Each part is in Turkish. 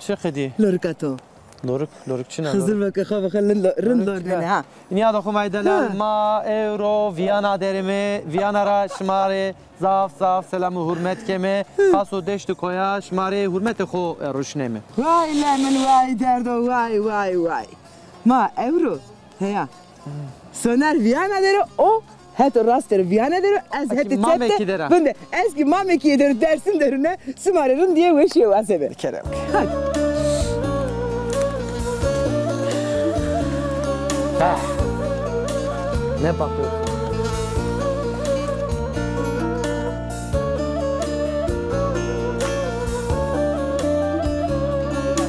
چه خدی؟ لورکاتو لورک چی نه؟ خزر بک خواب خل رند نه ها نیا دو خمای دلال ما اورو ویانا درمه ویانا را شماره زاف سلام و حرمت کمه خاصو دشت کویا شماره حرمت خو روشنمه وای لمن وای درد وای ما اورو هيا soner viyana deri o het raster viyana deri az het tette bende eski mameki deri dersin derine sımarırın diye veşiyor asebe kerem ne bakıyorsun?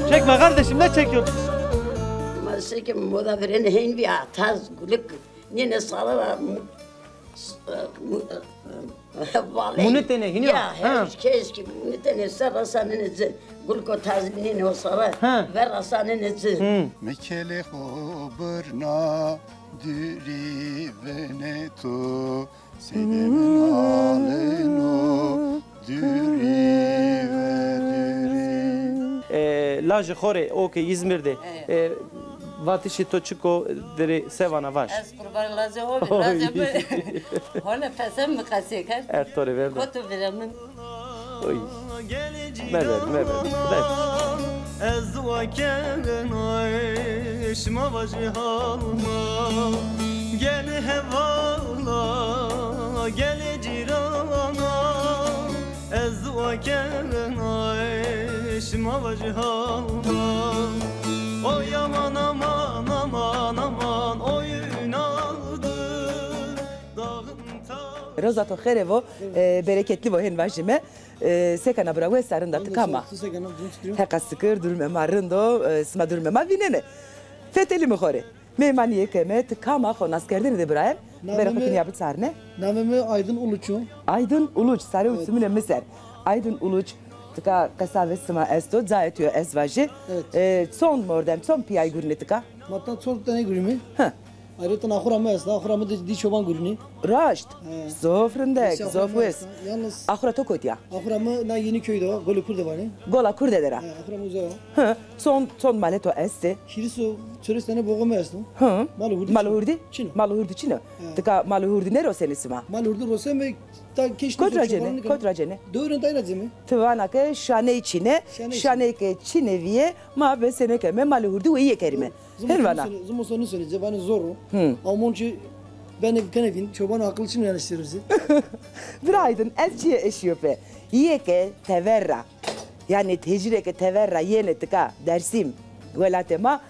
Çekme kardeşim ne çekiyorsun? Masike moda veren hein bir ataz gülük yine sağlar Munitene hiniyor. Ya keşke munitene sarasanın zı gülko tazminin o sara ve rasanın zı Mekele hoberna düri veneto sedemin aleno düri ve düri Lajı Xore o ki İzmir'de Vatişi Toçiko deri sevana vaş. Ez kurban lazı o lazı Hala fesem mi kasıkar? Ertore verdi. Kotu veremin. Oy. Ver. Ez vaken aşma vacı halma Gel hevala gel cirana Ez vaken aşma vacı halma O yaman aman oyun aldı dağın ta Rozato xerevo bereketli vo hen vajime sekana bravo sarında tıkama heka sıkır durme marındo sma durme ma vinene feteli mi xore memaniye keme tıkama xon askerde de brayem bereketini yapıp sarne Nameme Aydın Uluç'u. Aydın Uluç sarı utsumune miser Aydın Uluç tıka kasave sma esto zayetiyor esvaji son mordem son piyay gürne tıka Matta çok tane gürümü. Ayrıca ahurama esna, ahurama di çoban gürünü. Raşt, zofrındek, zofwes. Yalnız Ahura tokot ya. ahurama na yeni köyde var, Golukur da var ne? Gola kurdedera. Ahurama uzağa. Son maleto este. Kiriso, çörestane boğama esna. Maluhurdi? Çino. Maluhurdi çino. Tıka maluhurdi nero senisima. Malurdu rosem ve ta keşke Kodrajene. Doğru tayrazi mi? Tıvanake şane içine, şane ke çineviye, ma be seneke me maluhurdi ve yekerime. Helvana. Zumo sonu söyleyeceğim, bana zor o. Amonçu ben kenevin, çoban akıl için yarıştırırız. Biraydın elçiye eşiyope. Yeke teverra. Yani tecrüke teverra yene tıka dersim. Velatema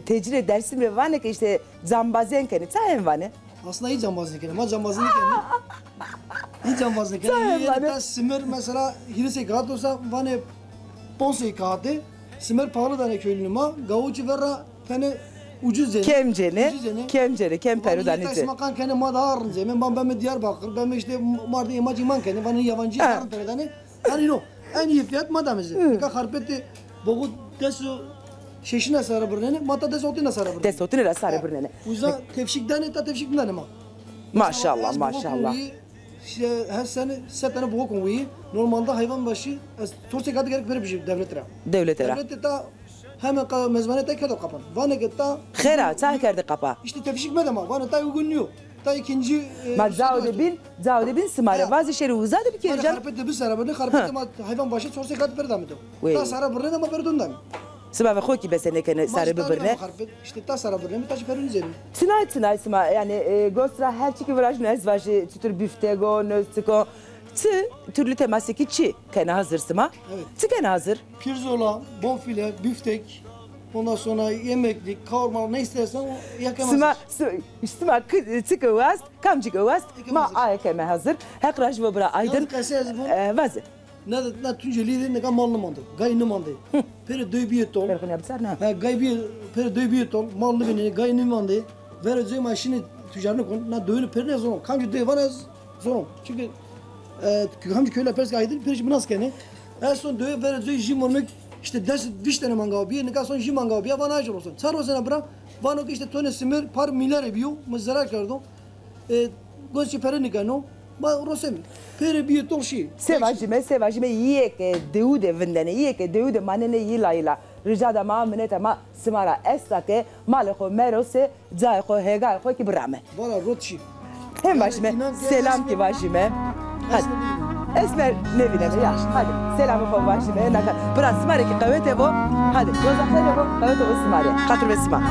tecrübe dersim ve vane ki işte zambazen kene. Sahen vane. Aslında iyi cambazlık yani, ama cambazlık yani. İyi cambazlık yani. Yani simer mesela hirse kağıt olsa vane ponse kağıtı. Simer pahalı tane köylünü ma. Gavuçu verra tane ucuz yani. Kemcene, kemperu danite. danite. Makan kene ma da arınca. Ben Diyarbakır, ben işte Mardin imacı iman kene. Bana yabancı arın tane. Yani no. En iyi fiyat madamızı. Nika harpeti boğu desu şeşine sarı burnene, mata desotine sarı burnene. Desotine sarı burnene. Uza tevşikten ta tevşikten ma. Maşallah. Her sene set tane boğu konvuyu. Normalde hayvan başı torse kadı gerek böyle bir şey devletlere. Devlette ta hemen mezbanete kado kapan. Vane ki ta Khera, kerdi kapa. İşte tevşik medema. Vane ta uygunluyor. Ta ikinci ma zavde bin smare bazı şeyleri uzadı bir kere canım. Harpette bir sarı burnene, harpette hayvan başı torse kadı perdamı. Ta sarı burnene ama perdondan. Sıma ve xoki besene kene sarı birbirine. İşte ta sarı birbirine taşı perünüzeni. Sinay sıma yani gostra her çiki viraj ne ezvaji tür büftego nöstiko. Türlü teması ki çi kene hazır sıma. Evet. Kene hazır. Pirzola, bonfile, büftek. Ondan sonra yemeklik, kavurma ne istersen o yakamazsın. Sıma çıkıvaz, kamcıkıvaz. Ma ayakeme hazır. Hekraş ve bura aydın. Yalnız kasayız bu. Vazı. Ne Tunceli'de ne kadar mallı mandı. Gayını mandı. Peri döybiyet ol. Peri yapsar ne? Peri döybiyet ol. Mallı beni gayını mandı. Vereceğim aşını tüccarını konu. Na dövünü peri ne zorun. Kamcı döy bana zorun. Çünkü kamcı köyle perski aydın. Peri şimdi nasıl kene. En son döy vereceğim jimonluk. İşte ders viştene mangav bir. Ne kadar son jim mangav bir. Bana acır olsun. Sar olsun bırak. Bana işte tone simir par milyar ebiyor. Mı zarar kardım. Gözçi peri ne kano. Ma Rosem, pere bir tolşi. Sevajime yiyeke deude vindene, yiyeke deude manene yila. Ricada ma minete ma simara estake maleko merose caiko hegaiko ki brame. Valla rotşi. Hem başime selam ki başime. Hadi. Esmer ne bileyim yaş. Hadi. Selamı ko başime. Bırak simare ki kavete bu. Hadi. Gözakları bu. Kavete bu simare. Katır ve simare.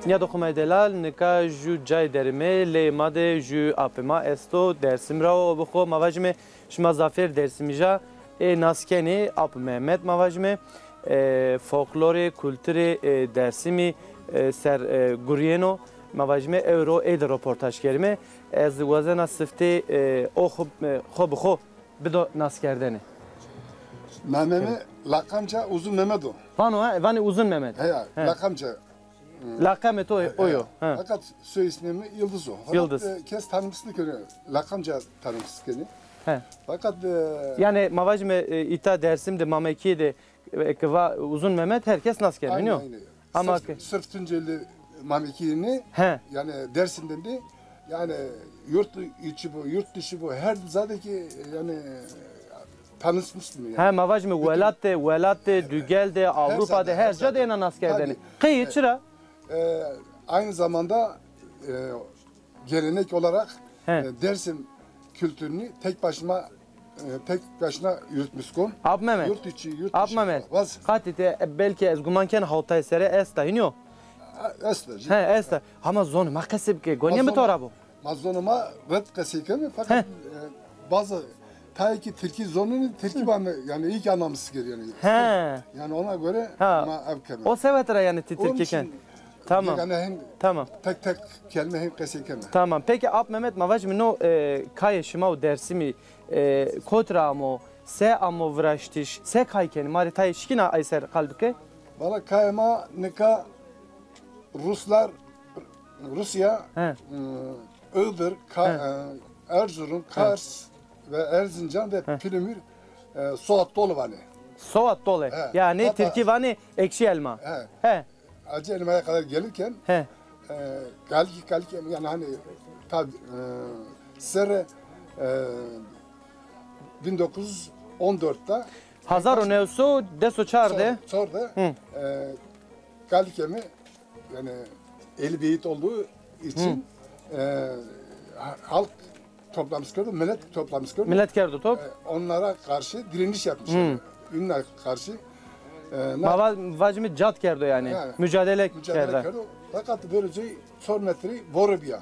Ya dokume delal nika ju cay derime le made ju apema esto dersim rao bxo mavajme shma zafer dersimija naskeni ap Mehmet mavajme folklore kültürü dersimi ser gurieno mavajme euro ed röportaj kerime ez wazena sifte o xob bido naskerdeni. Mehmet'e lakamca uzun Mehmet o. Vani uzun Mehmet. He, lakamca. Lakamet oyo. Fakat soy ismimi Yıldız o. Yıldız. Kes tanımsızlık öyle. Lakamca tanımsızlık yani. Fakat yani mavajme ita dersimde mamekiydi kıva uzun Mehmet herkes nasıl gelmiyor? Ama sırf Tunceli mamekiyini yani dersinden de yani yurt içi bu, yurt dışı bu her zadeki yani tanışmıştım yani. He mavajme velatte, dügelde, Avrupa'da her cadeyna naskerden. Kıyı çıra. Aynı zamanda gelenek olarak Dersim kültürünü tek başına yürütmüşküm. Ab Mehmet. Yurt içi, yurt Ab dışı. Mehmet. Katite belki ez gumanken havtay sere esta iniyor. Esta. Esta. Ama zonu makasib ki gonya mı tora bu? Mazonuma red kasikemi fakat bazı ta ki Türkiye zonunu Türkiye bana yani ilk anlamlısı geliyor yani. Yani ona göre ama evkemi. O sevetra yani Türkiye'ken. Tamam. Yani tamam. Tek kelime hem kasikemi. Tamam. Peki Ab Mehmet mavajmi no kayışma o dersimi kotramo se amo vraştiş se kaykeni maritay şkina ayser kaldıke? Valla kayma nika Rusya, Iğdır, Erzurum, Kars ve Erzincan ve Pülümür Soğat dolu vani. Soğat dolu. Yani Türkiye vani ekşi elma. Acı elmaya kadar gelirken galiki yani hani tabi sere 1914'te Hazar nevsu deso çağırdı. Sonra galikemi yani eli beyit olduğu için halk toplamış gördü, millet toplamış gördü. Millet kerdi top. Onlara karşı direniş yapmışlar. Ünlü'ne karşı. Vacimi cat kerdi yani. Mücadele kerdi. Fakat böylece sormetri Vorobia.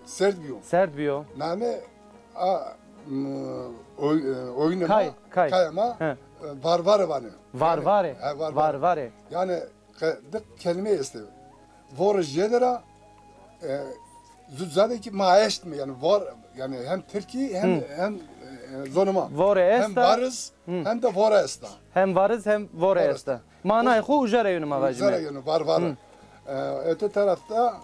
Sertbiyo. Sertbiyo. Name oynama kayama varvare vanı. Varvare. Yani kelime işte. Vor jedera züzzadeki maaşt mı yani var yani hem Türkiye hem zonuma. Hem varız hem de voresta. Hem varız hem voresta. Manay xu ujara yönü mavajime. Ujara yönü var. Öte tarafta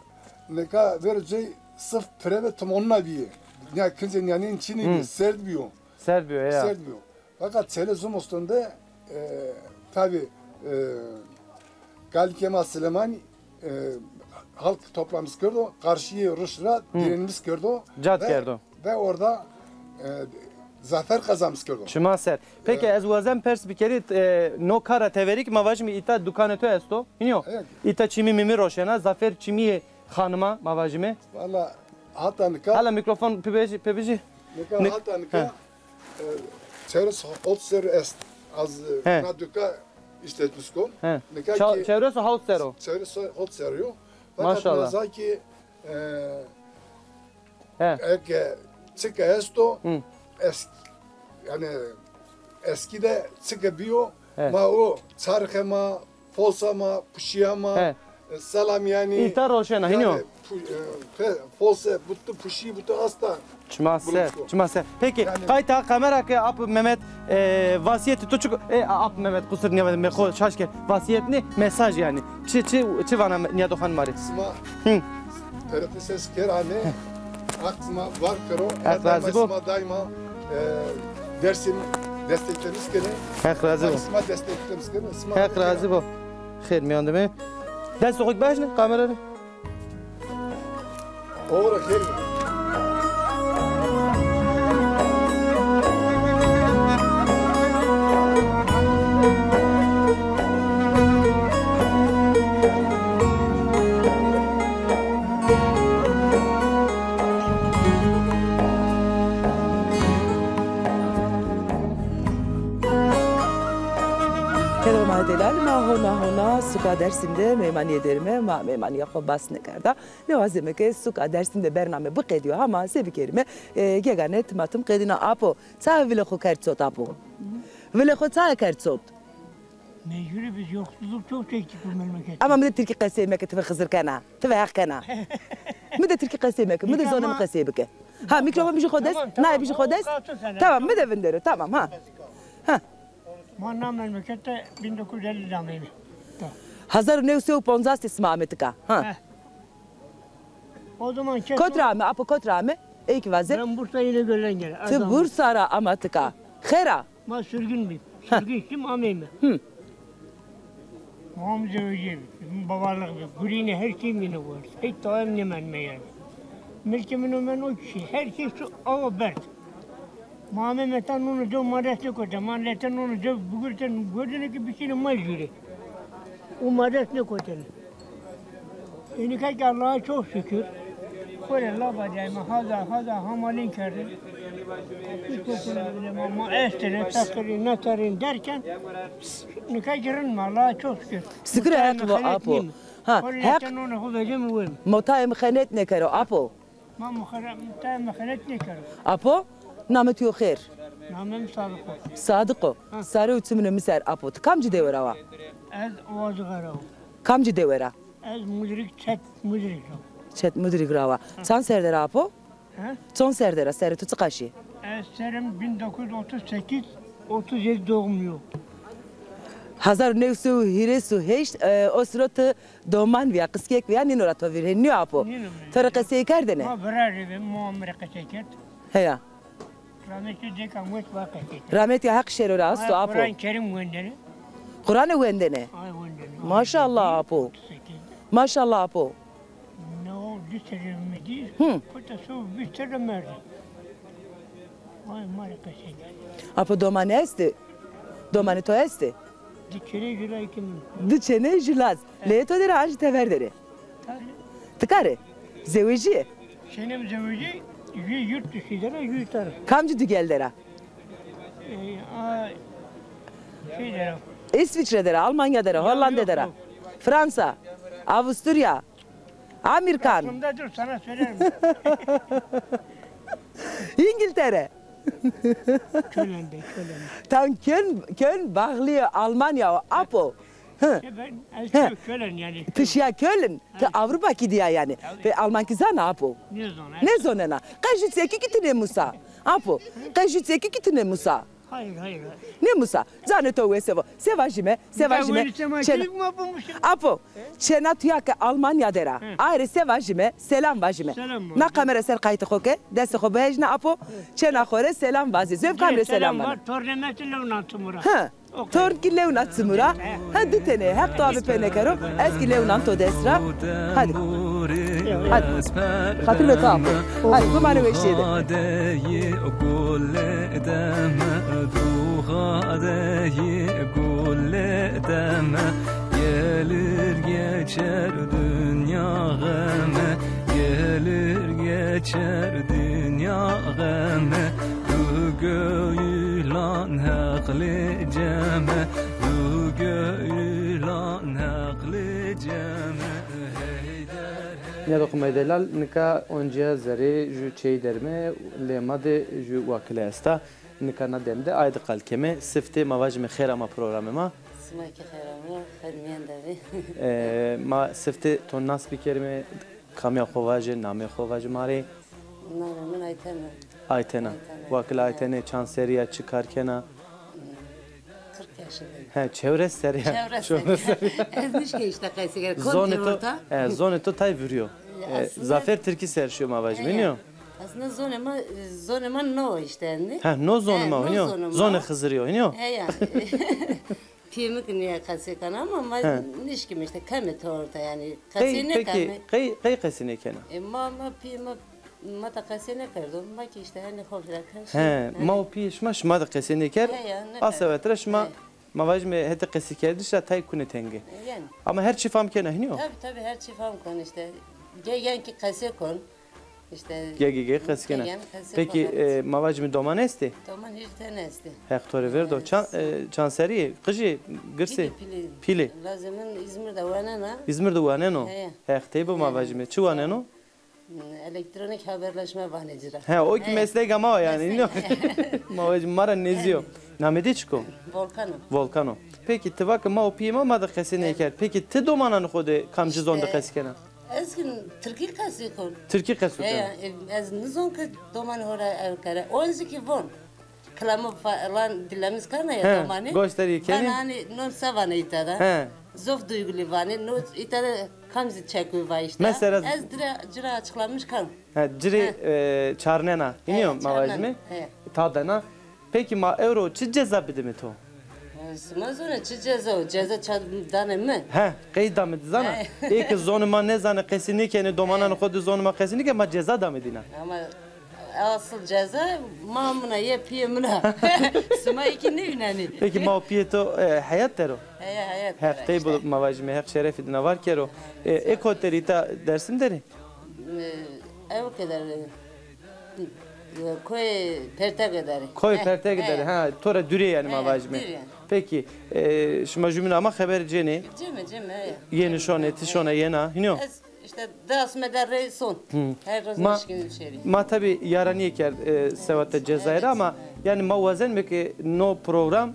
neka verici sıf prevetum onna bir. Ya kızın yani içini serbiyo. Serbiyo. Fakat Selezum üstünde tabi Gal Kemal Süleyman halk toplamış gördü, karşıya Ruslara direnmiş gördü. Cad gördü. Ve orada zafer kazanmış gördü. Şuma ser. Peki ez vazem pers bir kere no kara teverik mavajmi ita dukaneto esto. İniyor. İta çimi mimi roşena zafer çimi hanıma mavajmi. Valla hatta nika. Hala mikrofon pebeji. Nika hatta nika. Çevresi ot ser est. Az naduka işletmişkom. Çevresi hot sero. Çevresi hot serio. Maşallah. Zaki eke çıka esto yani eskide çıka bio ma o çarkema, folsama, puşiyama salam yani. İta roşena hino. Folse buttu puşi buttu asta. Çmase. Peki kayta kamera ke ap Mehmet vasiyeti tuçuk ap Mehmet kusur niye me xo şaşke vasiyetni mesaj yani. Çi vana niye dokan mari. Sma. Tarafı ses kerane. Aklıma var karo. Daima dersin desteklerimiz gene. Hak razı bu. Sma desteklerimiz gene. Hak razı bu. Xeyr mi yandı mı? Ders okuyup başını kamerayı. Ora xeyr. Hona suka dersinde memaniye derime ma memaniye xobas nekarda levazime ke suka dersinde bername bu qediyor ama sebi kerime geganet matum qedina apo sa vile xo kertsot apo vile xo sa kertsot mecburi biz yoksulluk çok çektik bu memlekette. ama mide Türkiye qasemek tve xızır kana tve haq kana mide Türkiye qasemek mide zona mı qasebeke ha mikrofon biji xodes nay biji xodes tamam mide vendero tamam ha Manna memlekette 1950 dameydi. Hazar ne useu ponzast ismametika. Ha. O zaman Kotrame, apo kotrame. İki vaze. Ben Bursa'ya ile gören gel. Tı Bursa'ra amatika. Khera. Ma sürgün bir. Sürgün kim ameyim. Muhammed Öcü. Babalık bir. Gurine her şeyim yine var. Hiç daim ne menme yani. Mülkümün ömen o kişi. Her şey şu ava bert. Muhammed Metan onu da madesle koydu. Mahletten onu da bugün gördüğünü ki bir şeyin mecburi. O madesle koydu. Yani ki Allah'a çok şükür. Böyle la bacayma haza hamalin kerdi. Bir kokuları ama estere takırın natarın derken nikah girilme Allah'a çok şükür. Sıkır hayat bu apo. Ha, hak. Onu hudacağım uyum. Motay mkhanet ne karo apo. Ma mkhanet ne karo. Apo, namet yo khair. Namem Sadıko. Sadıko. Sarı ütümüne miser apo. Kamcı devera va. Ez oğazı garav. Kamcı devera. Ez müdrik çet müdrik. Çet müdrik rava. Sen serdera apo? Ha? Son serdera seri tutu kaşı. Ez serim 1938 37 doğumluyum. Hazar nevsu hiresu heş o sırada doğman veya kıskek veya ninora tovirhen ne apo? Tarıkı seykerdene. Ma bırar ve muamere kaçeket. Heya. Rahmetli dekan wet vakit. Rahmetli hak şerora asto apo. Kur'an-ı Kerim gönderi. Kur'an'ı vendene. Ay gönderi. Maşallah apo. Maşallah apo. Ne oldu serimedi? Kota su bir seremedi. Ay mare kaçeket. Apo domane esti. Domane to esti. Dikene jülay kimin? Dıçene jilaz. Leto dere anji teverdere. Tıkare. Zeveci. Senem zevci yurt dışıdara yutar. Kamcı dügeldera. Şeydara. İsviçre'dere, Almanya'dere, Hollanda'dere. Fransa, Avusturya, Amerikan. Aklımda dur sana söylerim. İngiltere. Köln'de. Tam Köln bağlıyor Almanya, Apo. Ben Köln yani. Tışya Köln, Avrupa gidiyor yani. Ve Alman kızana Apo. Ne zonena? Kaçıtseki gitine Musa. Apo, kaçıtseki gitine Musa. Hayır. Ne Musa? Zaneto ve seva. Sevajime. Apo, çena tüyake Almanya dera. Ayrı sevajime, selam vajime. Na kamera ser kayıtı koke, dese kobejne Apo. Çena khore selam vazi. Zöv kamera selam bana. Tornemeti levnatımura. Ha. Torki levnatımura. Hadi tene, hep tabi penekaro. Eski levnanto desra. Hadi. Hatır ve tapo. Hadi bu bana veşiyede. Duhadeyi gulledeme gelir geçer dünya geme gelir geçer dünya geme du göğülan hakli ceme du göğülan hakli ceme Ya dokuma delal nika onca zari ju çey derme lemade ju wakile esta nika na demde ayda kalkeme sifte mavajme khair ama programıma Sımaki xeyramı, xedmiyen devi. Ma sifte ton nas bikerime kamya khovaje, name khovaje mare. Naramin aytene. Aytena. Vakil aytene çan seriya çıkarkena. 40 yaşındayım. He, çevre seriya. Çevre seriya. Ezmişke işte kaysiger. Zoneto tay vuruyor. Zafer Türk'i serşiyor mavacı, biliyor musun? Aslında zonema no işte. Ha, no zonema oynuyor. Zone hızırıyor, oynuyor. He yani. Piyemik niye kasikan ama nişkim işte kamet orta yani. Kasine kamet. Peki, kay kasine kena? Mama piyemik mata kasine kerdum. Bak işte hani hofra kaşı. He, ma piyişma şma da kasine ker. Asavetre şma mavacı me hete kası kerdişa tay kune tenge. Yani. Ama her çifam kena hiniyor. Tabii her çifam kon işte. Gegen ki kase kon. İşte GGG keskene. Peki mavacı mı doman esti? Doman hiç tane esti. Hektore verdo. Çanseri, kıcı, gırsi. Pili. Lazımın İzmir'de vanena. İzmir'de vaneno. Hektey bu mavacı mı? Çu vaneno? Elektronik haberleşme vanecira. He, o ki meslek ama yani. Mavacı mara neziyor. Namedi çıko? Volcano. Peki tıvakı ma opiyema ma da kesene ker. Peki tı domanan kode kamcı zonda keskene? Ezgin Türkiye kası kon. Türkiye kası. Ez nizon ki doman hora evkere. Onziki von. Klamı falan dilemiz kana ya domani. Gösteriyor kendi. Ben hani non savana itada. Zof duygulu vani. No itada kamzi çekiyor var işte. Mesela ez cira açıklamış kan. Ciri çarnena. İniyor mavacı tadana. Peki ma euro çi ceza bidi mi to? Sonra çi ceza çadane mi? He, kayıt da mı zana? İlk zonuma ne zana kesinlikle domanan kodu zonuma kesinlikle ma ceza da mı dina? Ama asıl ceza mamına yepiyemuna. Suma iki ne üneni? Peki ma piyeto hayat tero? Hayat. Her teybu mavacı me her şeref idina var kero. Ekoterita dersim deri? Ev kadar. Koy perte kadar. Koy perte kadar. Ha, tora düre yani mavacı me. Peki, şuma cümle ama haber ceni. Cemi. Yeni şon eti şona yena, hiniyor. İşte ders medar son. Her roz meşkin şeri. Ma tabi yarani ker sevatte Cezayir ama yani mavazen mi ki no program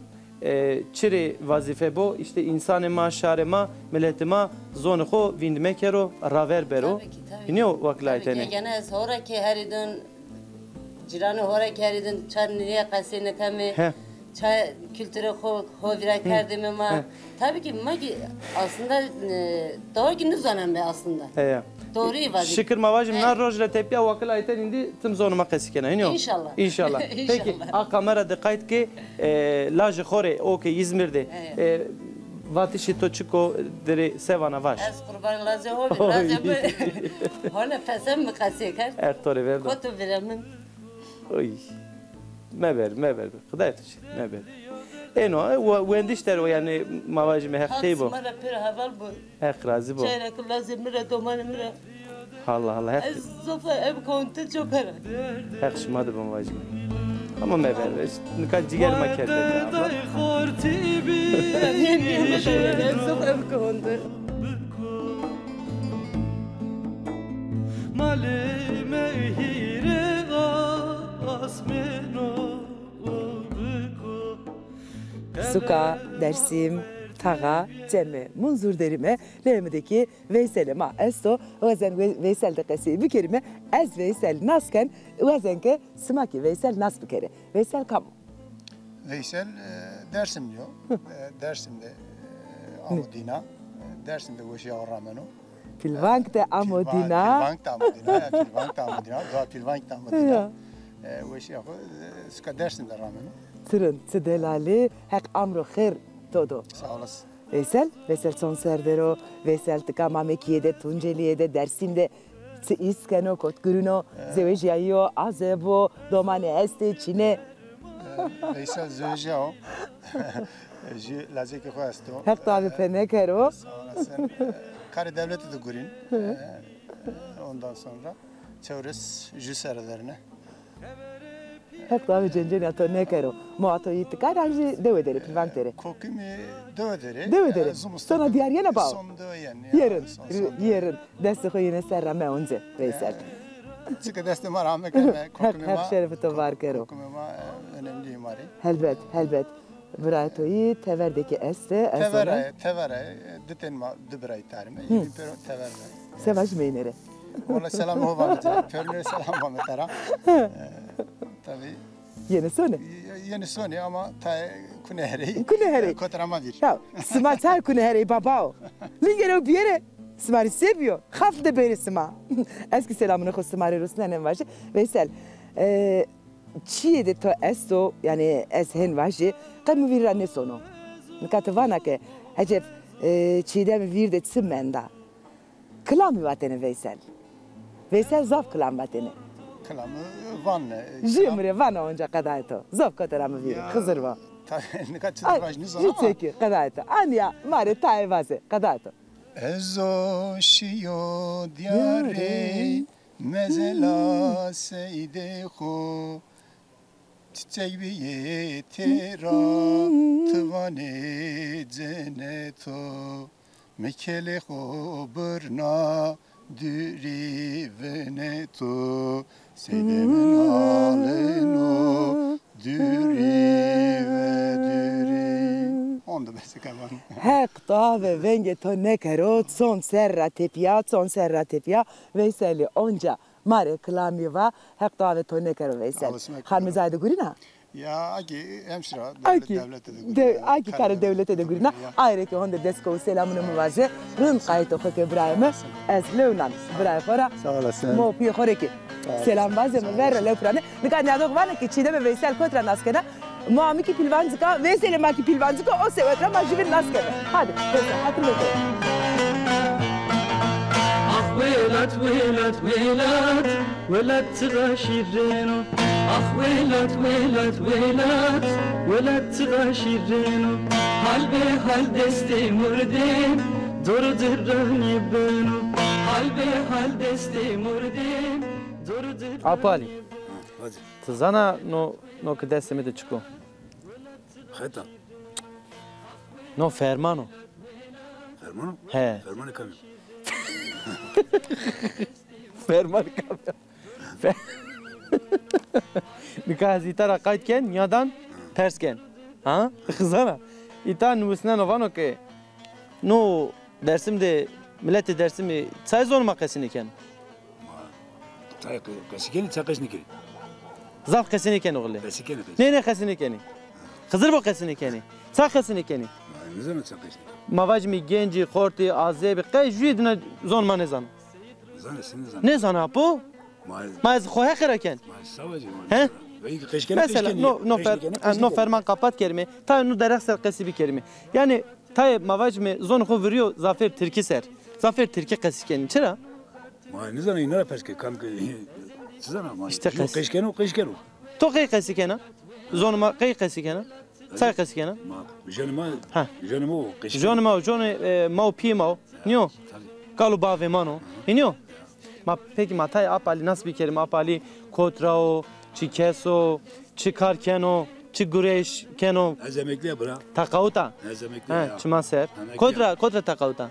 çiri vazife bu işte insanı ma şarema milletima zonu xo vindme kero raver bero. Hiniyor vaklaytene. Gene sonra ki her idin ciranı hora ki her idin çarniye kasine kami. Çay kültürü hovira kerdim ama tabii ki magi aslında doğru günü zanen be aslında. Doğru ivazi. Şükür mavacım nar rojla tepya vakil ayten indi tüm zonuma kesikena iniyor. İnşallah. Peki a kamera dikkat ki lajı khore o ki İzmir'de vatişi to çiko deri sevana vaş. Ez kurban lazı hobi lazı. Hone pesem mi kasikar? Ertore verdo. Kotu veremin. Oy. Meber. Kıdayt meber. Eno wendişler o yani mavacım hektey bu. Mara pir haval bu. Hek razı bu. Çeyrek lazım mira doman mira. Allah. Ez zofa ev kontu çok ara. Hek şımadı bu mavacım. Ama meber. Nika ciger makerde. Ez zofa ev kontu. Male mehire asmeno. Suka, Dersim, Tağa, Cemme, Munzur derime, Lehmi'deki Veysel'e ma esto, Vezen Veysel de kesi bir kelime, ez Veysel nasken, Vezenke smaki Veysel nas bir kere. Veysel kamu? Veysel Dersim diyor. Dersim'de Amudina, Dersim'de Veşi Avrameno. Pilvank'te Amudina. Pilvank'te Amudina, Doğa Pilvank'te Amudina. Veşi Avrameno, Suka Dersim'de Rameno. Tırın, tıdelali, hek amro khir todo. Sağ olasın. Veysel son serdero, Veysel tıka Mamekiye'de, Tunceliye'de, Dersim'de, İskeno, Kotgürüno, Zevejiayo, Azebo, Domane Este, Çin'e. Veysel Zevejao, Lazeki Khoesto. Hek tabi penekero. Sağ olasın. Kare devleti de gurin. Ondan sonra çevres jüserlerine. Hek tabi cenceni ato nekero. Mo ato yitikar anji devedere, pilvanktere. Kokimi devedere. Devedere. Sonra diğer yene bağ. Son deveyen. Yarın. Desti koyine serrame once Veysel. Çıkı desti marame keme. Hek şerefi to var kero. Kokimi ma önemli imari. Helbet. برایتویی تeverdeki este Tevere diten ma dibray tarime tever Sevaj meynere Valla selam o var Pörnere selam var metara Tabii Yeni sonu Yeni sonu ama ta kuneheri Kotrama bir Ya Sma çay kuneheri babao Lingere bir yere Smar'i seviyor Hafta da böyle Sma Eski selamını ko Smar'i Ruslan'ın var Veysel Çiğde to esto yani eshen vaji kamu virane sono. Nikatavana ke hecep çiğde mi virde tsimenda. Kılamı vatene Veysel. Veysel zaf kılam vatene. Kılamı van. Jimre van onca kadayto. Zaf kataramı vir. Kızır va. Nikat çıdırvaj ne zaman? Jitseki kadayto. Anya mare tayvase kadayto. Ezo şiyo diyare mezela seyde ho. Çiçek bir yetera tıvane cenneto mekele hoberna düri veneto seydemin haleno düri ve düri onda mesela var. Hek ta ve venge to nekerot son serra tepya Veyseli onca Mare klamiva hek davet to nekero Veysel. Hanmizade gurina. Ya aki hemşira devlete de aki kare devlete de gurina. Ayrı ki honda desko selamını muvaze. Rın kayto khok İbrahim'e ez lewnan. İbrahim fara. Sağ olasın. Mo pi khoreki. Selam bazı ver leprane. Nikan ya dokvana ki çide me Veysel kotra naskena. Muami ki pilvanzika Veysel ma ki pilvanzika o sevetra ma jivin naskena. Hadi. Hatırla. ولات ولات تغاشيرينو اخ ولات تغاشيرينو حال به حال دستي مردم دور درني بنو حال به حال دستي مردم دور در Apali. Tzana no kdese mi de çiko. Heta. No fermano. Fermano? He. Fermano kam. Ferman kamya. Nikah zitara kaytken yadan tersken. Ha? Kızana. İta nüvesine novano ki no dersimde milleti dersimi çay zorma kesiniken. Çay kesikeni çay kesnikeni. Zaf kesiniken oğlu. Kesikeni. Ne kesinikeni? Kızır bu kesinikeni. Çay kesinikeni. Ne zaman çay kesnikeni? Mavajmi genci, korti, azebi, kay jüdüne zonma ne zan? Ne zan apu? Maz khoya kiraken. He? Mesela no ferman kapat kelime. Ta no dereksel kesibi kelime. Yani ta mavajmi zon kho veriyor Zafer Türki ser. Zafer Türki kesiken çıra. Ne zan inara peske kam sizana ma. İşte keskeno. To kay kesikena. Zonma kay kesikena. Çay kesikena. Jonimo pimo. Nio. Kalu bave mano. Nio. Ma peki matay apali nasıl bir kelime apali kotrao, çikeso, çıkarkeno, çıgureş keno. Ezemekliye bırak. Takauta. Ezemekliye. Çman ser. Kotra takauta.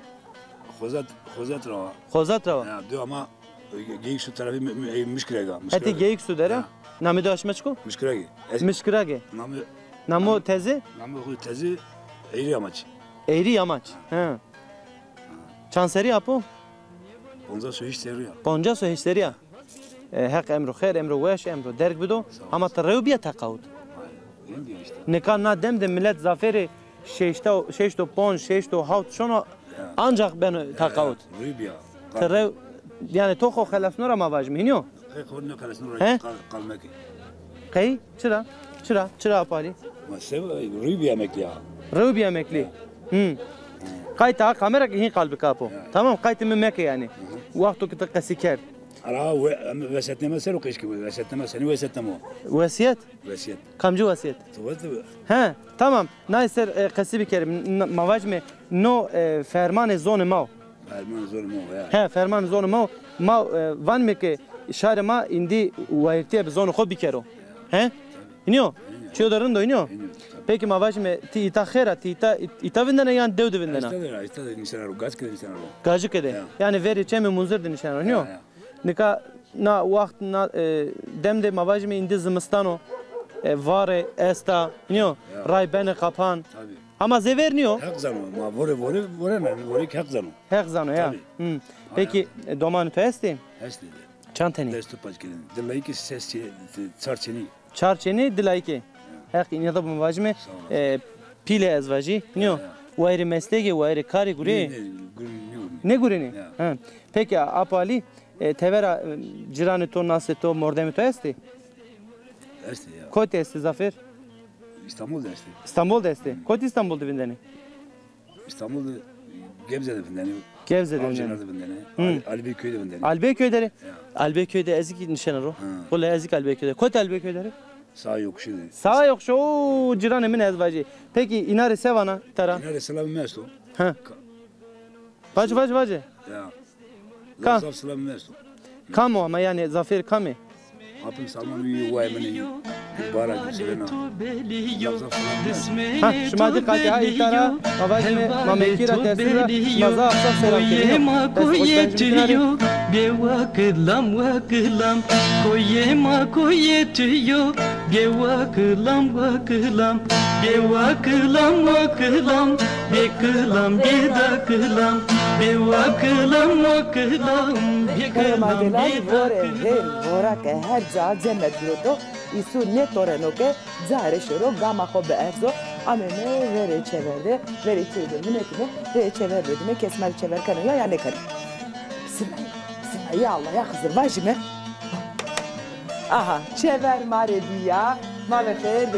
Xozat rava. Ya diyor ama geyik su tarafı müşkirega. Hadi geyik su dere. Namı da aşmaçko? Müşkirage. Namı tezi? Namı tezi eğri yamaç. Eğri yamaç. He. Çanseri yapı? Ponca su hiç seriya. Hak emru khair, emru weş, emru derg bido. Ama tarayı bir takavut. Ne kan na dem millet zaferi şeşto pon, şeşto havt şunu ancak ben takavut. Tarayı yani toko khalas nura mavaj miniyo. He? Kay? Çıra apali. Rübi emekli. Rübi emekli. Kayta kamera ki kalbi kapo. Tamam kaytı mümeke yani. Vaktu ki takasiker. Ara vesetne mesela keşke vesetne mesela vesetne mo. Vasiyet? Vasiyet. Kamcı vasiyet? He tamam. Nayser kasibi kerim mavaj me no ferman zonu mau. Ferman zonu mau ya. He ferman zonu mau. Mau van me ki şare ma indi vaytiye zonu ko bikero. He? İniyor. Çiyodarın da iniyor. Peki mavaj me ti ita khera ti ita vindana yan devdu vindana. İşte nişanaro gaz kede nişanaro. Gazı kede. Yani veri çemi munzir de nişanaro iniyor. Nika na vakt na demde mavaj me indi zımstano vare esta niyo ray bene kapan. Ama zever niyo? Hak zano. Ma vore hak zano. Hak zano ya. Peki domanı to esti? Esti. Çanteni. Desto paçkenin. Dilayki ses çarçeni. Çarçeni dilayki. Hak ya da bu vacime pile ezvaji niyo. Vayri mesleki vayri kari guri. Ne gurini? Peki apali tevera ciranı to nasıl to mordemi to esti? Esti ya. Kote esti Zafer? İstanbul'da esti. İstanbul'da esti. Kote İstanbul'da bindeni? İstanbul'da Gebze'de bindeni. Gebze'de bindeni. Avcılar'da bindeni. Albeyköy'de bindeni. Albeyköy'de. Albeyköy'de ezik nişanı o. Kola ezik Albeyköy'de. Kote Albeyköy'de. Sağ yokuşu. Sağ yokuşu. Ooo ciranımın ezvacı. Peki inari sevana tara? İnari selam mesto. Ha. Bacı. Ya. Kam. Zaf selam mesto. Kam o ama yani Zafer kam e? Apım salman uyu vaymanı. Bara gülsene. Ha, şuma dikkati ha itara. Mavacime mamekira tersira. Maza afsa selam keliyor. Koyetiyo, bir vakılam vakılam. Koyetiyo, bir vakılam vakılam. Bir vakılam vakılam. Bir kılam bir da kılam. Bir vakılam vakılam. Bir kılam bir da kılam. Her za cennet diyordu. İsu ne toreno ke zare şoro gama ho be erzo amene vere çeverde vere çeverde minetine vere çeverde mi kesmel çever kanı ya ne kanı. Sima ya Allah ya Hızır vajime. Aha çever mare diya mare ferdi.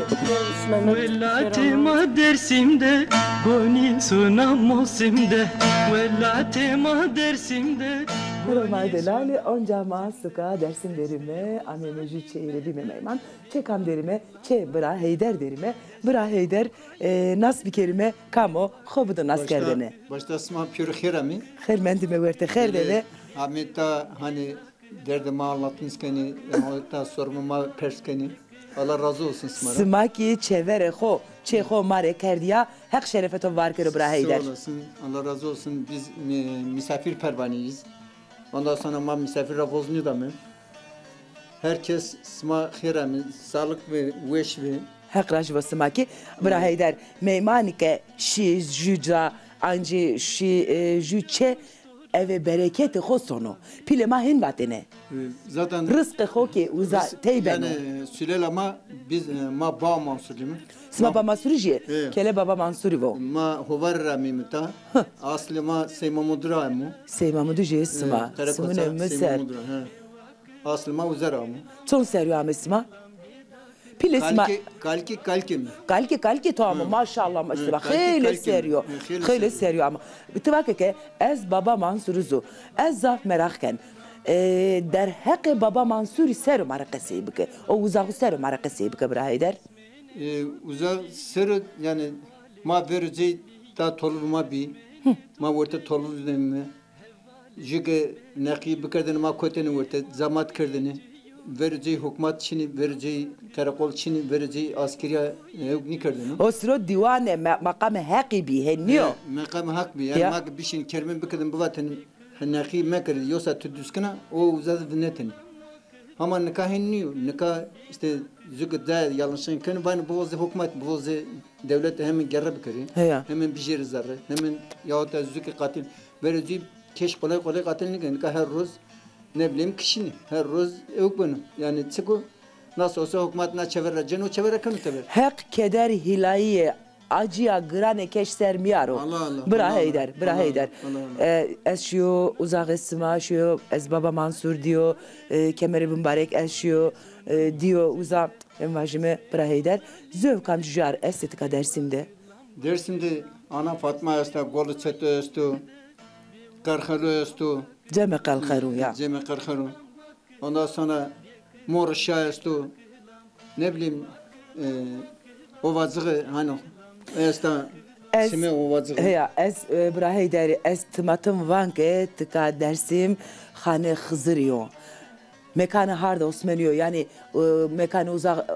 Velatema dersimde goni sunam mosimde velatema dersimde. Kurumay delali onca masuka dersim derime amemeci çeyre bimemeyman çekam derime çe bra heyder derime bra heyder nas bir kelime kamo xobudu nas kerdene. Başta sma pür xirami. Xermendime verte xerdene. Ahmetta hani derdimi anlattınız keni ta sormama perskeni. Allah razı olsun smara. Smaki çevere xo çexo mare kerdiya hak şerefeto var kero bra heyder. Sağ olasın. Allah razı olsun. Biz misafir pervaniyiz. Ondan sonra ma misafir bozmuyor da mı? Herkes sma xirami, sağlık ve veş ve Hakraj ve smaki bra heyder meymanike şi juca anci şi juçe eve bereketi xosonu pile ma hin vatene. Zaten rızkı xo ki uza teybeno. Yani sülel ama biz ma ba Mansuri mi? Sma ba Mansuri ji kele baba Mansuri vo. Ma hovar ramimta asli ma Seyma Mudra mu? Seyma Mudra ji sma. Sumune meser. Asli ma uzara mu? Çon seryo amesma. Pile sma. Kalki mi? Kalki tamam maşallah maşallah. Xeyli seryo ama. Bitibake ke ez baba Mansuri zu. Ez zaf merakken. در حق بابا منصوری سر مرقسی بکه او وزاق سر مرقسی بکه برای در uzak sır yani ma vereceği ta toluma bi ma orta toluz demme jike naqi bikerdin ma koteni orta zamat kerdini vereceği hükümet çini vereceği karakol çini vereceği askeriya ne kerdini o sıra divane makam hakkı bi henniyo makam hak bi yani ma bir şeyin kermen bikerdin bu vatan naqi mekerd yosa tüdüskana o uzak dinletin ama nikah henniyo nikah işte zügde yanlışın kanı ben boğazı hükümet boğazı devlet hemen gerre bikeri hemen bir şey zarre hemen yahut da zügde katil vereceği keş kolay katil nikah her roz ne bileyim kişini her roz yok bunu yani çıkı nasıl olsa hükümet ne çevirecek o çevirir tabii. Hak keder hilayiye acıya grane keş sermiyaro. Bra heyder. Ez şu uzak esma şu ez baba Mansur diyor kemeri mübarek ez şu diyor uzak emvajime bra heyder. Zöv kamcıjar estetika dersimde. Dersimde ana Fatma asta golu çete östü. Karxaru östü. Ceme karxaru ya. Ceme karxaru. Ondan sonra mor şah östü. Ne bileyim o vazığı hani Esta sime o vazığı. Ya ez bra heyder ez tımatım vanke tıka dersim hane Hızırıyor. Mekanı harda Osmanıyor yani mekanı uzak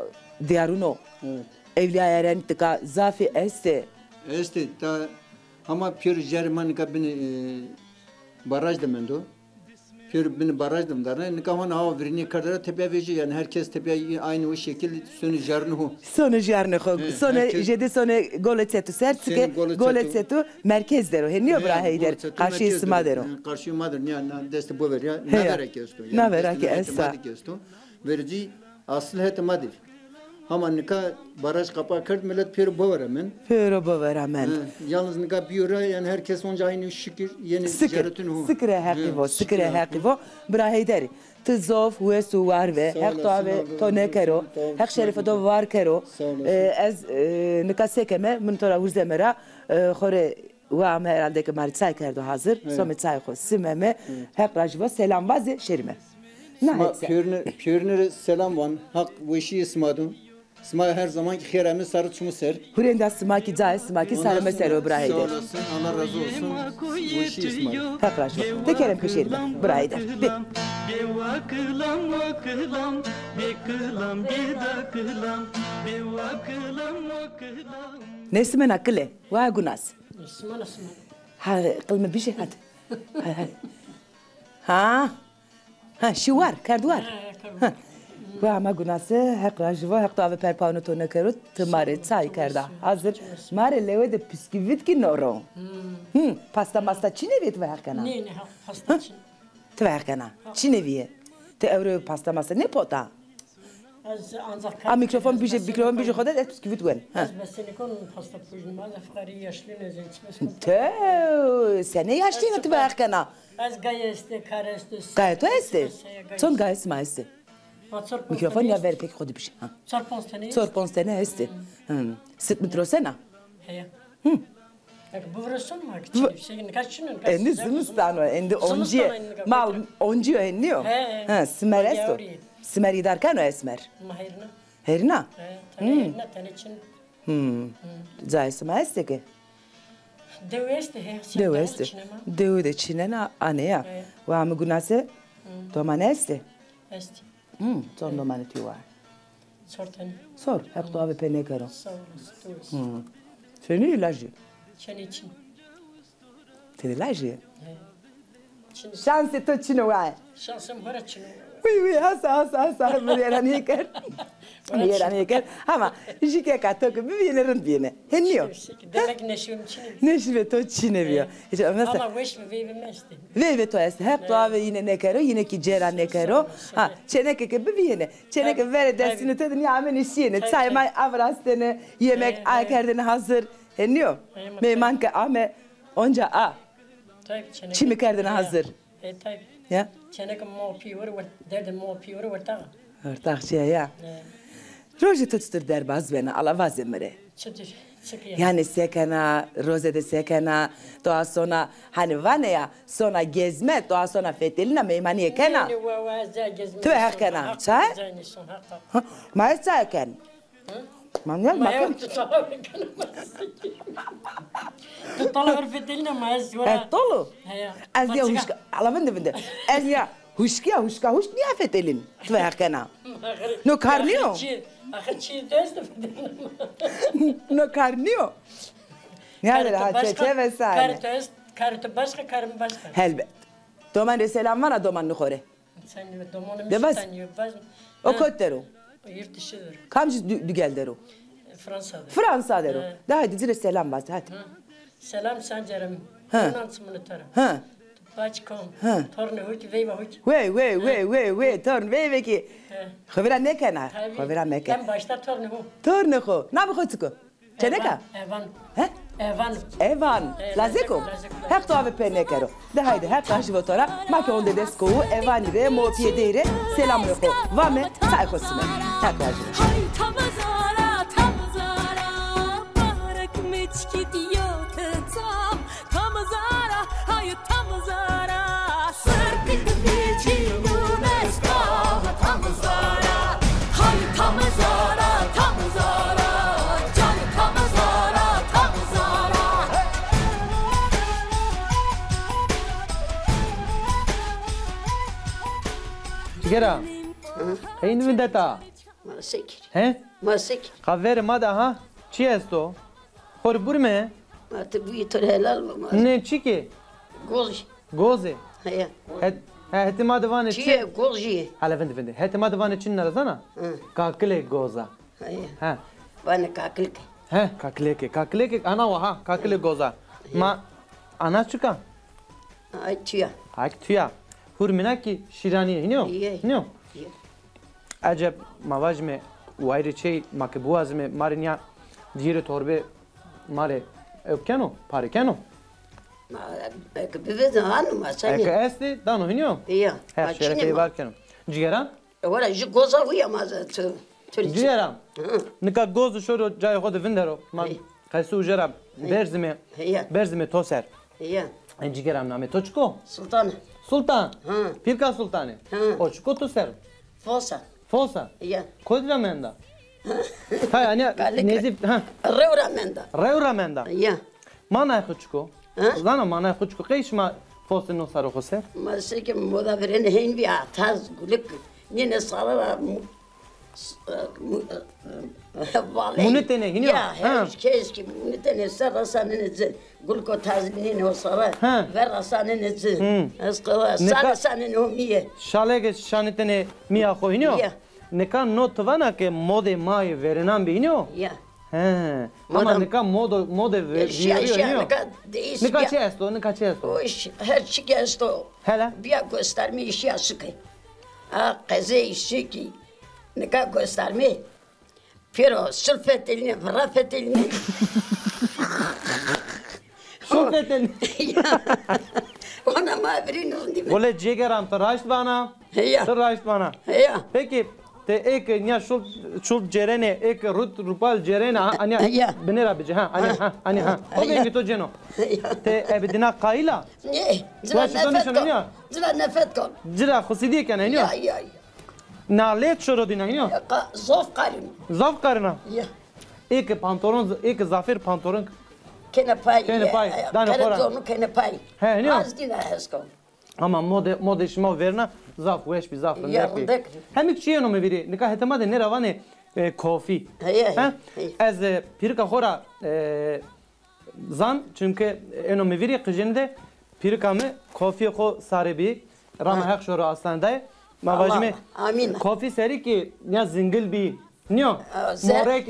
diyaruno. Evet. Evliya eren tıka zafi este. Este ta ama pür Jermanika beni baraj demendo. Pür beni barajdım darına. Nikahan hava birini kadar tepeye verecek yani herkes tepeye aynı o şekilde sonu jarını hu. Sonu jarını hu. Sonu jede sonu goletsetu sertike goletsetu merkezder o. Henniyor bra heyder. Karşı isma der o. Karşı madır yani deste bu ver ya. Ne verek esto. Ne verek esta. Verici asıl hetmadir. Ama nika baraj kapağı kırd millet pür bu var hemen. Pür bu var hemen. Yalnız nika bir yere yani herkes onca aynı şükür yeni jeratın hu. Sıkre hakivo, sıkre hakivo. Bra heyder. Tzof ve su var ve hek tabe to ne kero. Hek şerife to var kero. Ez nika sekeme min tora huzemera khore و هم herhalde که ماری çay کرد و hazır. Sonra çay koy. Simeme hep rajva selam vazi şerime. Pürnür selam van. Hak bu işi ismadun. Sma her zaman ki xeremi sarı çumu ser. Hurenda sma ki cay sma ki sarı mesero brayder. Allah razı olsun. Bu işi ismadun. Hep rajva. Tekerem ki şerime. Brayder. Vakılam vakılam bekılam bedakılam vakılam vakılam. Nesmen akılle. Va gunas. Nesmen. Ha kılma bir şey hadi. Ha. Ha şu var, kardı var. Bu ama günası hak rajva hak tabi perpavnu tonu kerut tımare çay karda. Hazır. Mare leve de bisküvit ki noro. Pasta masta çinevi tve hakana. Ne pasta çin. Tve hakana. Çinevi. Te evro pasta masta ne pota. A mikrofon bije khodet et bisküvit wen. Az mesela kon pasta pujun ma afkari yaşlı nezen içmez. Te sene yaşlı tve hakana. Az gayeste kareste. Gayet este. Son gayes maiste. Mikrofon ya ver pek khodu bir şey. Sorpons tane este. Sit mitrosena. He. Bu vraston mu akçı? Şeyin kaçının? Endi zınıstano, endi oncu. Mal oncu enniyor. Ha, smeresto. Smeri derken o esmer. Mahirna. Herina? Herina tanıçın. Zayısı maiste ki? Deveste. Devu de çinena anea. Ve amı günase domaneste. Esti. Son domaneti var. Sortani. Sor. Hep doğru pene karo. Sağ olasın. Seni ilacı. Çeni için. Seni ilacı. Şansı to çino var. Şansım var çino. Oui, hasa. Meriyeran yeker. Meriyeran yeker. Ama jike kato ki bir viene. Henniyor. Demek neşvim çini. Neşve to çineviyor. Ama veş mi veyve mesti. Veyve to est. Hep doğru yine ne karo, yine ki cera ne karo. Ha, çeneke ki bir viene. Çeneke vere dersini tedin ya amen işine. Çay may avrastene, yemek aykerdene hazır. Henniyor. Meyman ki ame onca a. Çimi kerdene hazır. Tabii. Ya. Çeneke mo piyori var, derdim mo piyori var ta. Ortakçıya ya. Roje tutstur derbaz beni, alavaz emre. Çıtır. Yani sekana, rozede sekana, daha sonra hani var ya, sonra gezme, daha sonra fetelina meymaniye kena. Tüve hakena, çay? Mayıs çay ken. Mangal bakın. Tutala var fetelina mayıs var. Tolu. Az ya huşka, alavın dibinde. Az ya huşka, niye fetelin? Tüve hakena. No karnıyor. Ahır çiğ dözde fetelina. No karnıyor. Yani ha çeçe vesaire. Kartı başka, karım başka. Elbet. Doman de selam var, doman nuhore. Sen domanım sen o kötteru. Yurt dışıdır. Kamcı dügel deru. Fransa'da. Fransa deru. Daha hadi zire selam bas hadi. Selam sancarım. Finansımını tarım. Ha. Başkom. Torne huç veyva huç. Wey, torn veyve ki. Xavira ne kana? Xavira me kana. Ben başta torne hu. Torne hu. Na bu xutsko. Çeneka? Evan. He? Evan. Lazeko. Hep to ave pene kero. De haydi hep taşı votora. Make onde desko Evan re mo piedere. Selam leko. Vame sai kosime. Hep taşı. Hay tamazara barak meçki diyor tam. Tamazara hay tamazara. Sırpit biçi UNESCO tamazara. Hay tamazara. Gera. Hey nu vindeta. Masik. He? Masik. Kavere mada ha? Ci esto? Horbur me? Mate bu itor helal mı? Ne çiki? Gozi. Goze. Heye. Hetima divanı Çiye golji. Hala vindi. Hetima divanı çin narazana? Kakile goza. Heye. Ha. Bana kaklik. He, kakileke ana waha, kakile goza. Ma ana çıkan. Ay tüya. Hak tüya. Hurmina ki şiraniye iniyor. Iniyor. Acep mavajme وایری چی مکبوز می مارینیا دیر توربه ماره اکانو پارکانو ببینم هنوز مثلا اکاستی دانو هنیو یا هر شرکتی بار کنم جیگران ولی جو گوزا ویا مازه تو جیگران نکا گوز شورو جای خود وندرو من قیسو جرام برزمه توسر یا جیگران نامه تو چکو سلطان پیرکا سلطانه او چکو توسر Fosa. Ya. Kodramenda. Ha yani nezip ha. Revramenda. Ya. Mana khuchko. Zana mana khuchko qeishma fosa no saro khoser. Masike moda veren hein bir ataz gulik. Yine sarara Munitene hiniyo. Ya her keşke munitene sarasanınızı gulko tazminin o sara ver rasanınızı asqava sarasanın o miye şalege şanitene miya kho hiniyo nekan no tvana ke mode mai verenan be hiniyo ya he ama nekan mode veriyor hiniyo neka chesto o iş her şey gesto hala bir gösterme işi yaşık a qaze işi ki neka gösterme pero sülfet elini rafet elini Şofetel. Ona mavirin oldu. Vole cigeram taraşt bana. Taraşt bana. Peki te ek niya şul cerene ek rupal cerene ani benera bije ha ani ha. O ge to ceno. Te ebdina qaila. Ne? Zira nefet kon. Zira khusidi kana niyo. Ya. Nalet şorodina niyo. Zof qarin. Zof qarina. Ya. Ek pantolon ek zafer pantolon Kenepay. Dane fora. Onu kenepay. He ne? Az dina hesko. Ama mode şma verna zaf weş bir zaf. Yardık. Hem hiç şey onu biri. Nika hetemade ne ravane kofi. He. Az pirka xora zan çünkü eno me veri qijinde pirka me kofi xo sarebi rama haq şoro aslanda mavajme. Amin. Kofi seri ki ya zingil bi Nio,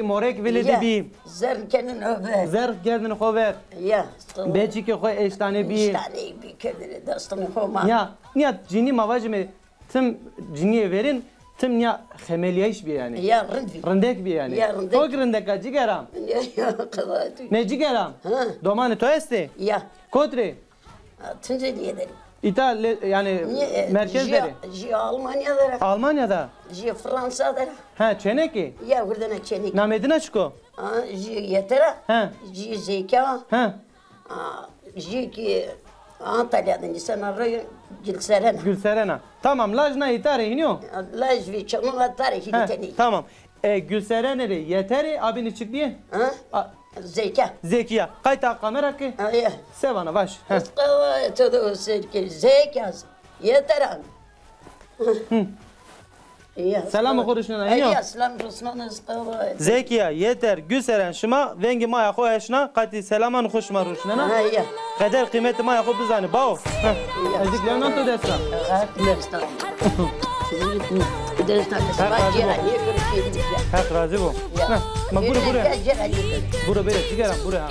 morek veli de bi. Zer kendin över. Zer kendin hover. Ya. Beçi ki hoy eştane bi. Eştane bi kendini dastını homa. Ya, niye cini mavajme tüm ciniye verin, tüm niye xemeliyeş bi yani. Ya rindi. Rindek bi yani. Ya rindek. O rindek ka cigeram. Ya kızatı. Ne cigeram? Domani to este? Ya. Kodre? Tunceli'ye derim. İtalya yani merkezleri. Almanya'da. Almanya'da. Fransa'da. Ha çeneki. Ya burada ne çenek. Namedina çıko. Yetera. Ha. Zeka. Ha. Ki Antalya'dan sen arıyor Gülseren. Gülseren'a. Tamam lajna itare iniyor. Laj vi çamur tarihi teni. Tamam. Gülseren'e yeteri abini çık diye. Zeka. Zekiya. Kayta kamera ki. Hayır. Sevana baş. Todo zeka. Yeter an. Selam konuşuna. Ya selam konuşuna. Zekiya yeter Gülseren şıma vengi maya koyuşuna kati selaman hoşma ruşuna. Hayır. Kader kıymeti maya ko bizani bao. Eziklerden to destan. Hak razı bu. Ma buraya. Buraya böyle sigaram buraya.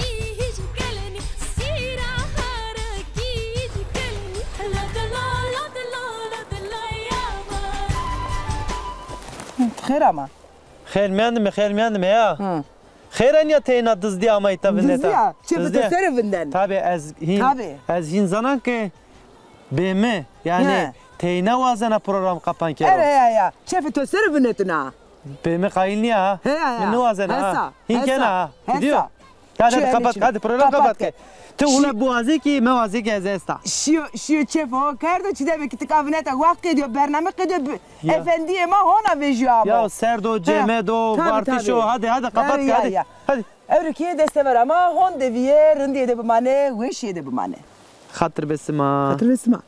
خیر ama. خیر میاندم ya. خیرن یا تینا دزدی ama itavinde ta. Dızya. Çepete serevinden. Tabi az hin zanan ki beme yani teyna vazana program kapan kero. Ya. Çepete serevindetuna. Beme kailni ya. Ne vazana? Hin kena. Gidiyor. Hadi program kapat ki. تو اون بوازی کی موازی که زستا شیو چفو کرد چی ده که تکاونت وقت دیو برنامه قد افندی ما هونا ویجیا یا سردو جمدو بارتیشو hadi kapat hadi hadi Evrikiye deste var ama hon deviye rındiye de bu mane, weşiye de bu mane. Hatır besima. Hatır besima.